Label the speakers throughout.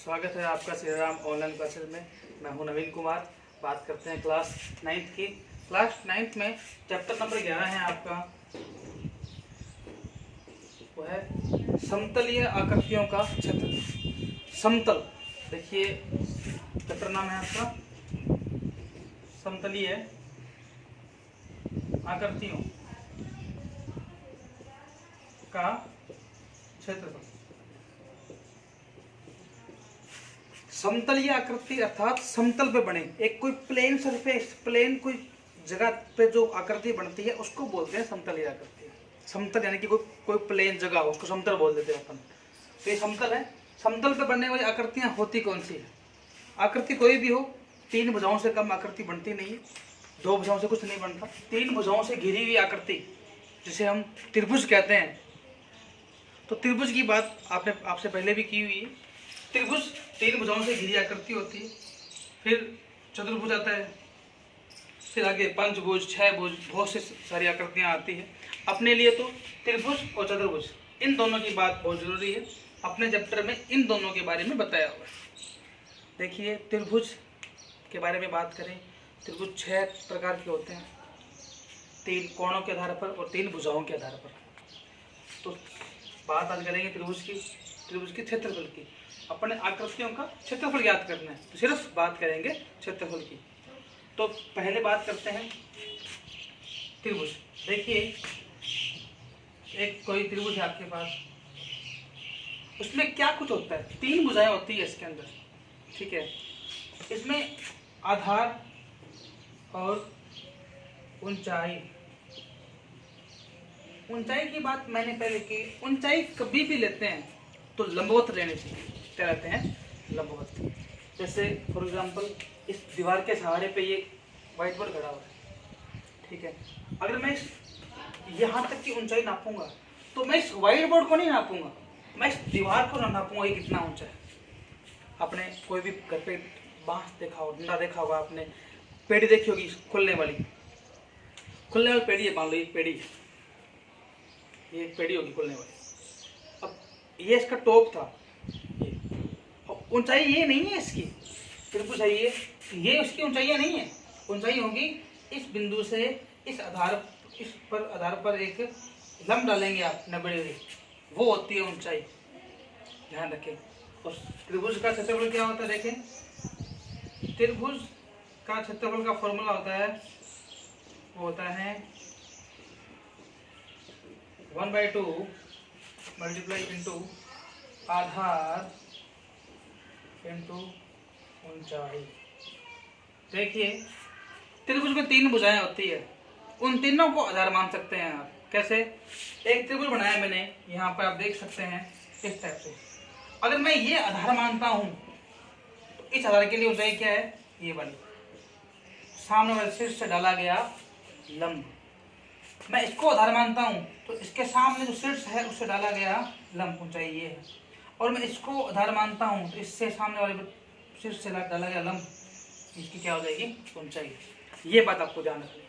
Speaker 1: स्वागत है आपका श्री राम ऑनलाइन क्लासेस में। मैं हूं नवीन कुमार। बात करते हैं क्लास 9th की। क्लास 9th में चैप्टर नंबर 11 है आपका, वो है समतलीय आकृतियों का क्षेत्र। समतल, देखिए चैप्टर नाम है आपका समतलीय आकृतियों का क्षेत्रफल। समतलीय आकृति अर्थात समतल पे बने एक कोई प्लेन सरफेस, प्लेन कोई जगह पे जो आकृति बनती है उसको बोलते हैं समतलीय आकृति। समतल यानी कि कोई प्लेन जगह हो उसको समतल बोल देते हैं अपन। तो ये समतल है। समतल पे बनने वाली आकृतियां होती कौन सी है? आकृति कोई भी हो, 3 भुजाओं से कम आकृति बनती नहीं है, 2 भुजाओं से कुछ नहीं बनता। 3 भुजाओं से घिरी हुई आकृति जिसे हम त्रिभुज कहते हैं। तो त्रिभुज की बात आपसे पहले भी की हुई है। त्रिभुज 3 भुजाओं से घिरी आकृति होती है। फिर चतुर्भुज आता है, फिर आगे पंचभुज, 6 भुज, बहुत से सारी आकृतियां आती है। अपने लिए तो त्रिभुज और चतुर्भुज इन दोनों की बात बहुत जरूरी है। अपने चैप्टर में इन दोनों के बारे में बताया हुआ है। देखिए त्रिभुज के बारे में बात करें, त्रिभुज 6 प्रकार के होते हैं, 3 कोणों के आधार पर और 3 भुजाओं के आधार पर। तो बात आज करेंगे त्रिभुज की क्षेत्रफल की। अपने आकृतियों का क्षेत्रफल ज्ञात करना है तो सिर्फ बात करेंगे क्षेत्रफल की। तो पहले बात करते हैं त्रिभुज। देखिए एक कोई त्रिभुज है आपके पास, उसमें क्या कुछ होता है? 3 भुजाएं होती है इसके अंदर, ठीक है। इसमें आधार और ऊंचाई की बात मैंने पहले की। ऊंचाई कभी भी लेते हैं तो लंबवत लेने चाहिए। क्या रहते हैं? लंबवत। जैसे फॉर एग्जांपल इस दीवार के सहारे पे ये व्हाइट बोर्ड खड़ा हुआ है, ठीक है। अगर मैं यहाँ तक की ऊंचाई नापूंगा तो मैं इस व्हाइट बोर्ड को नहीं नापूंगा, मैं इस दीवार को नापूंगा ये कितना ऊंचा है। आपने कोई भी घर पे बांस देखा हो, डंडा देखा होगा, आपने पेड़ी देखी होगी खुलने वाली पेड़ी है। मान लो ये पेड़ी है, ये एक पेड़ी होगी खुलने वाली। अब ये इसका टॉप था, ऊंचाई ये नहीं है इसकी। त्रिभुज है ये उसकी ऊंचाई नहीं है। ऊंचाई होगी इस बिंदु से इस आधार पर एक लंब डालेंगे आप 90 डिग्री, वो होती है ऊंचाई। ध्यान रखें। और त्रिभुज का क्षेत्रफल क्या होता है? देखें, त्रिभुज का क्षेत्रफल का फॉर्मूला होता है, वो होता है 1/2 मल्टीप्लाई इंटू आधार इंटू ऊंचाई। देखिए त्रिभुज में 3 भुजाएं होती है, उन तीनों को आधार मान सकते हैं आप। कैसे? एक त्रिभुज बनाया मैंने, यहाँ पर आप देख सकते हैं इस टाइप से। अगर मैं ये आधार मानता हूँ तो इस आधार के लिए ऊंचाई क्या है? ये वाली, सामने वाले शीर्ष से डाला गया लंब। मैं इसको आधार मानता हूँ तो इसके सामने जो शीर्ष है उससे डाला गया लंब, ऊंचाई ये है। और मैं इसको आधार मानता हूँ तो इससे सामने वाले शीर्ष से डाला गया लंब, इसकी क्या हो जाएगी? ऊंचाई। ये बात आपको ध्यान रखनी है।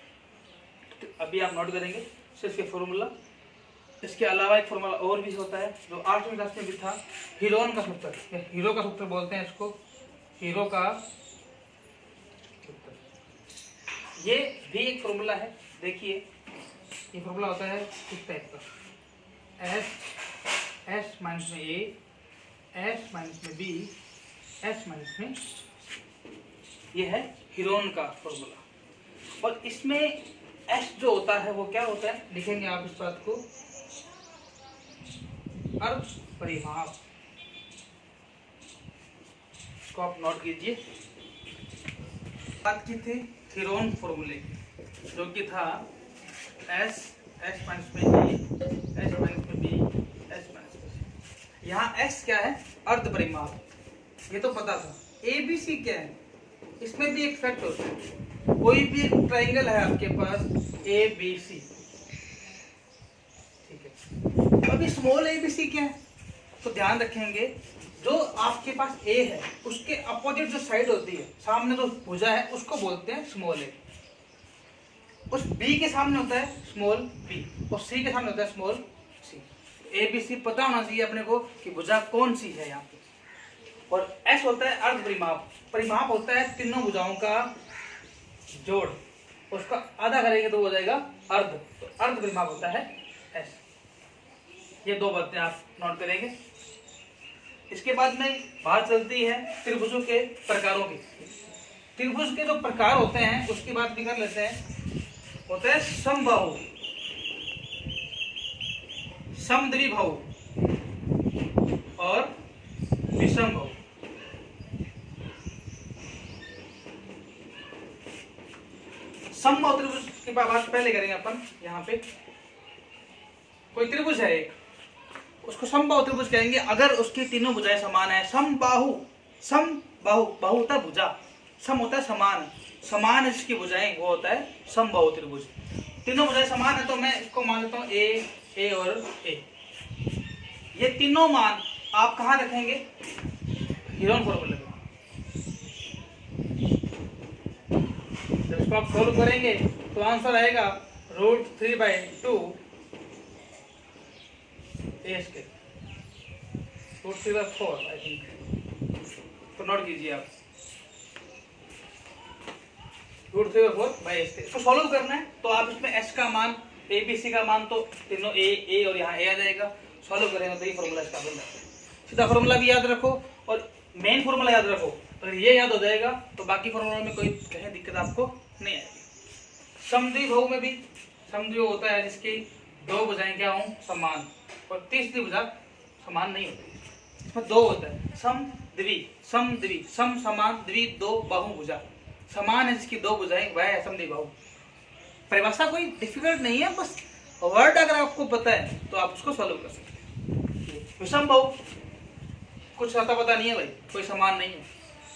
Speaker 1: तो अभी आप नोट करेंगे सिर्फ ये फॉर्मूला। इसके अलावा एक फॉर्मूला और भी होता है जो 8वीं क्लास में भी था, हीरोन का सूत्र। हीरो का सूत्र बोलते हैं इसको, हीरो का सूत्र। ये भी एक फॉर्मूला है। देखिए ये फॉर्मूला होता है इस टाइप का, एस माइनस में ए, एस माइनस में बी, एस माइनस में, ये है हीरोन का फॉर्मूला। और इसमें एस जो होता है वो क्या होता है? लिखेंगे आप इस बात को, अर्ध परिमाप। इसको आप नोट कीजिए। बात की थी हीरोन फॉर्मूले की, जो कि था एस माइनस में ए, एस माइनस में बी, एस माइनस में सी। यहाँ एक्स क्या है? अर्ध परिमाप, ये तो पता था। ए बी सी क्या है? इसमें भी एक फैक्ट होता है। कोई भी एक ट्राइंगल है आपके पास ए बी सी, ठीक है। अभी स्मॉल ए बी सी क्या है? तो ध्यान रखेंगे, जो आपके पास ए है उसके अपोजिट जो साइड होती है, सामने जो भुजा है, उसको बोलते हैं स्मॉल ए। उस बी के सामने होता है स्मॉल बी और सी के सामने होता है small C. A B C पता होना चाहिए अपने को कि भुजा कौन सी है यहाँ पे। और एस होता है अर्ध परिमाप। परिमाप होता है तीनों भुजाओं का जोड़, उसका आधा करेंगे तो हो जाएगा अर्ध, तो अर्ध परिमाप होता है एस। ये दो बातें आप नोट करेंगे। इसके बाद में बात चलती है त्रिभुजों के प्रकारों की। त्रिभुज के जो प्रकार होते हैं उसकी बात भी कर लेते हैं। होता है समबाहु, समद्विबाहु और विषमबाहु। समबाहु त्रिभुज की बात पहले करेंगे अपन। यहाँ पे कोई त्रिभुज है एक, उसको समबाहु त्रिभुज कहेंगे अगर उसकी तीनों भुजाएं समान है। समबाहु, समबाहु, बाहु होता है भुजा, सम होता है समान, समान इसकी भुजाएं वो होता है समबाहु त्रिभुज। तीनों भुजाएं समान है तो मैं इसको मान लेता हूँ ए और ए। ये तीनों मान आप कहाँ रखेंगे? हीरोन फॉर्मूले में। जब इसको आप सोल्व करेंगे तो आंसर आएगा √3/2 ए स्क्वायर, √3/4 आई थिंक। तो नोट कीजिए आप √3/4 इसको सॉल्व करना है तो आप इसमें एस का मान, ए बी सी का मान तो तीनों ए और यहाँ ए आ जाएगा। सॉल्व करेंगे तो ये फॉर्मूला इसका बन जाता है। सीधा फॉर्मूला भी याद रखो और मेन फॉर्मूला याद रखो। अगर ये याद हो जाएगा तो बाकी फॉर्मूला में कोई कहीं दिक्कत आपको नहीं आएगी। समद्विबाहु में भी समद्विबाहु होता है जिसकी दो भुजाएं क्या हों समान, और तीसरी भुजा समान नहीं होती। इसमें दो होता है समद्वि, समद्वि, सम समान द्वि दो बाहु भुजा, समान है जिसकी दो भुजाएं वह है समद्विबाहु। परिभाषा कोई डिफिकल्ट नहीं है, बस वर्ड अगर आपको पता है तो आप उसको सॉल्व कर सकते हैं। विषमबाहु कुछ आता पता नहीं है भाई, कोई समान नहीं है,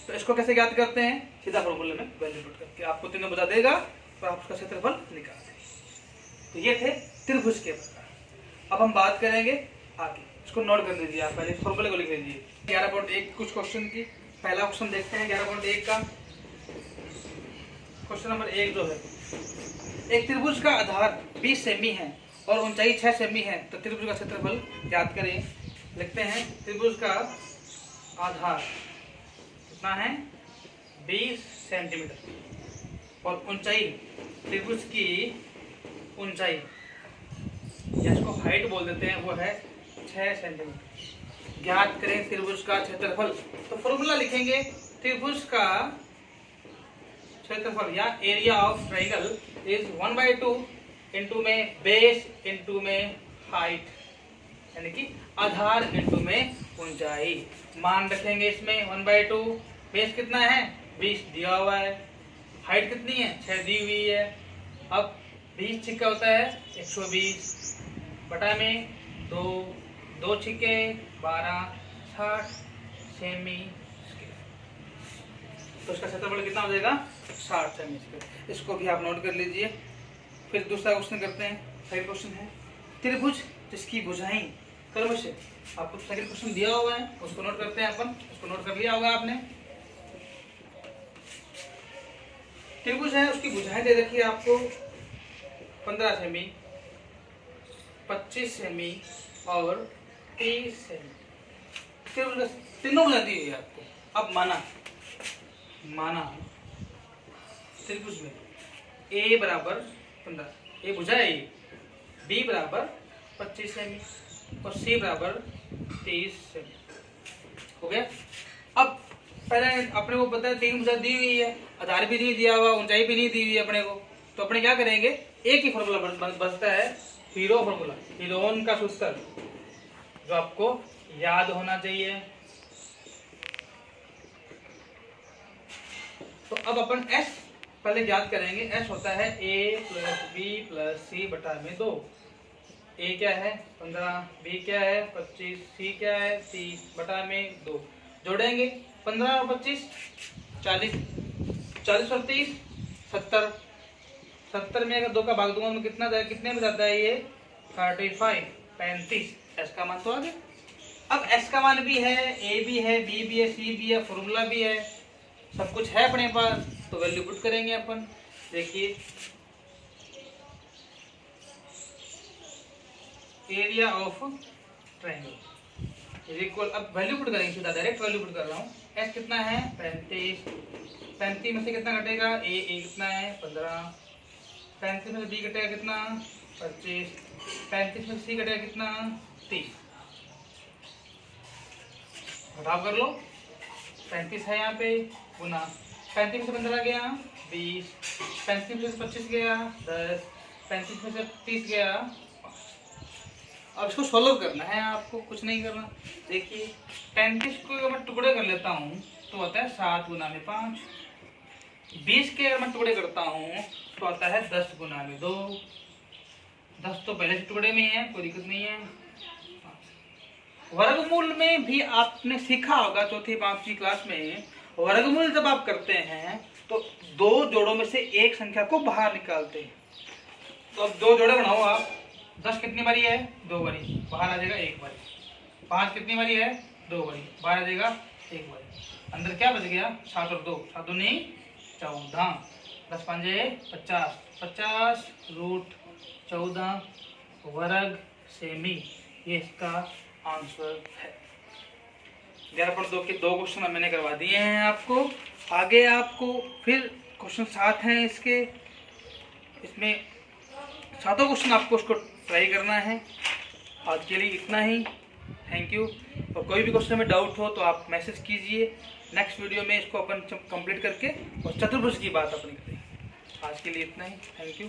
Speaker 1: तो इसको कैसे ज्ञात करते हैं? सीधा फॉर्मूले में वैल्यू पुट करके आपको तीनों बता देगा तो आप उसका क्षेत्रफल निकाल देंगे। तो ये थे त्रिभुज के प्रकार। अब हम बात करेंगे आगे, इसको नोट कर लीजिए आप, पहले फॉर्मूले को लिख लीजिए। 11.1 कुछ क्वेश्चन की पहला क्वेश्चन देखते हैं। 11.1 का क्वेश्चन नंबर 1 जो है, एक त्रिभुज का आधार 20 सेमी है और ऊंचाई 6 सेमी है, तो त्रिभुज का क्षेत्रफल ज्ञात करें। लिखते हैं त्रिभुज का आधार कितना है 20 सेंटीमीटर और ऊंचाई, त्रिभुज की ऊंचाई या इसको हाइट बोल देते हैं वो है 6 सेंटीमीटर। ज्ञात करें त्रिभुज का क्षेत्रफल। तो फॉर्मूला लिखेंगे त्रिभुज का क्षेत्रफल या area of triangle is 1/2 into में बेस इंटू में हाइट, यानी कि आधार इंटू में ऊंचाई। मान रखेंगे इसमें 1/2, बेस कितना है 20 दिया हुआ है, हाइट कितनी है 6 दी हुई है। अब 20 छिक्का होता है 120 बटा में 2 छिक्के 12 60 सेमी, तो इसका क्षेत्रफल कितना हो जाएगा 60 सेमी स्क्वायर। इसको भी आप नोट कर लीजिए। फिर दूसरा क्वेश्चन करते हैं। सेकंड क्वेश्चन है त्रिभुज जिसकी भुजाएं कर्म से, आपको सेकंड क्वेश्चन दिया हुआ है उसको नोट करते हैं अपन। उसको नोट कर लिया होगा आपने। त्रिभुज है उसकी भुजाएं दे रखी है आपको 15 सेमी, 25 सेमी और 30 सेमी। त्रिभुज तीनों भुजा दी हुई है आपको। अब माना त्रिभुज में ए बराबर 15, ए भुजा है, बी बराबर 25 सेमी और सी बराबर 30 सेमी। हो गया। अब पहले अपने को पता है 3 भुजा दी हुई है, आधार भी नहीं दिया हुआ, ऊंचाई भी नहीं दी हुई है अपने को, तो अपने क्या करेंगे एक ही फॉर्मूला बचता है हीरो फॉर्मूला, हीरोन का सूत्र जो आपको याद होना चाहिए। तो अब अपन S पहले याद करेंगे। S होता है a + b + c बटा में 2। a क्या है 15, b क्या है 25, c क्या है 30 बटा में 2। जोड़ेंगे 15 और 25 40, 40 और 30 70, 70 में अगर 2 का भाग दूंगा तो कितना जाएगा, कितने में जाता है ये 35, 35। S का मान तो आ गया। अब S का मान भी है, a भी है, b भी है, c भी है, फॉर्मूला भी है, सब कुछ है अपने पास, तो वैल्यू पुट करेंगे अपन। देखिए area of triangle, is equal, अब वैल्यू पुट करेंगे सीधा, डायरेक्ट वैल्यू पुट कर रहा हूँ। एस कितना है 35, 35 में से कितना घटेगा ए कितना है 15, 35 में से बी घटेगा कितना 25, 35 में से सी घटेगा कितना 30। घटाव कर लो, 35 है यहाँ पे गुना 35 में से 15 गया 20, 35 में से 25 गया 10, 35 में से 30 गया 5। अब इसको सॉल्व करना है आपको, कुछ नहीं करना। देखिए 35 को अगर मैं टुकड़े कर लेता हूँ तो आता है 7 गुना में 5, 20 के अगर मैं टुकड़े करता हूँ तो आता है 10 गुना में 2, 10 तो पहले से टुकड़े में है, कोई दिक्कत नहीं है। वर्गमूल में भी आपने सीखा होगा चौथी पांचवी क्लास में, वर्गमूल जब आप करते हैं तो दो जोड़ों में से एक संख्या को बाहर निकालते हैं। तो अब दो जोड़े बनाओ आप, 10 कितनी बारी है 2 बारी, बाहर आ जाएगा 1 बारी। 5 कितनी बारी है 2 बारी, बाहर आ जाएगा 1 बारी। अंदर क्या बच गया 7 और 2, 7 दूनी 14, 10 पांजे 50, 50 रूट 14 वर्ग सेमी, ये इसका आंसर है। 11.2 के 2 क्वेश्चन मैंने करवा दिए हैं आपको। आगे आपको फिर क्वेश्चन 7 हैं इसके, इसमें 7 क्वेश्चन आपको उसको ट्राई करना है। आज के लिए इतना ही, थैंक यू। और कोई भी क्वेश्चन में डाउट हो तो आप मैसेज कीजिए, नेक्स्ट वीडियो में इसको अपन कंप्लीट करके और चतुर्भुज की बात अपनी करें। आज के लिए इतना ही, थैंक यू।